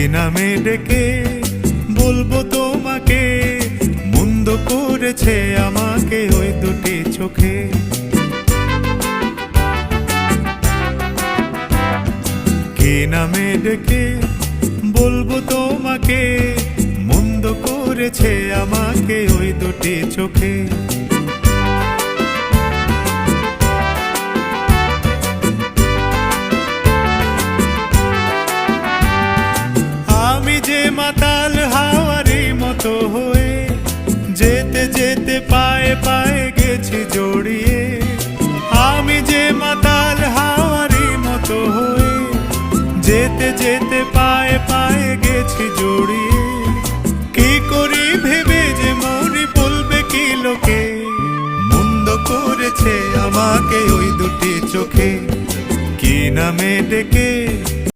নামে ডেকে বলবো তোমাকে, মন্দ করেছে আমাকে ওই দুটি চোখে। কি নামে ডেকে বলবো তোমাকে, মন্দ করেছে আমাকে ওই দুটি চোখে। আমি যে মাতাল হাওয়ারি মতো হয়ে যেতে যেতে পায়ে পায়ে গেছি জড়িয়ে। আমি যে মাতাল হাওয়ারি মতো হয়ে যেতে যেতে পায়ে পায়ে গেছি জড়িয়ে। কি করি ভেবে যে মরি, বলবে কি লোকে, মন্দ করেছে আমাকে ওই দুটি চোখে। কি নামে ডেকে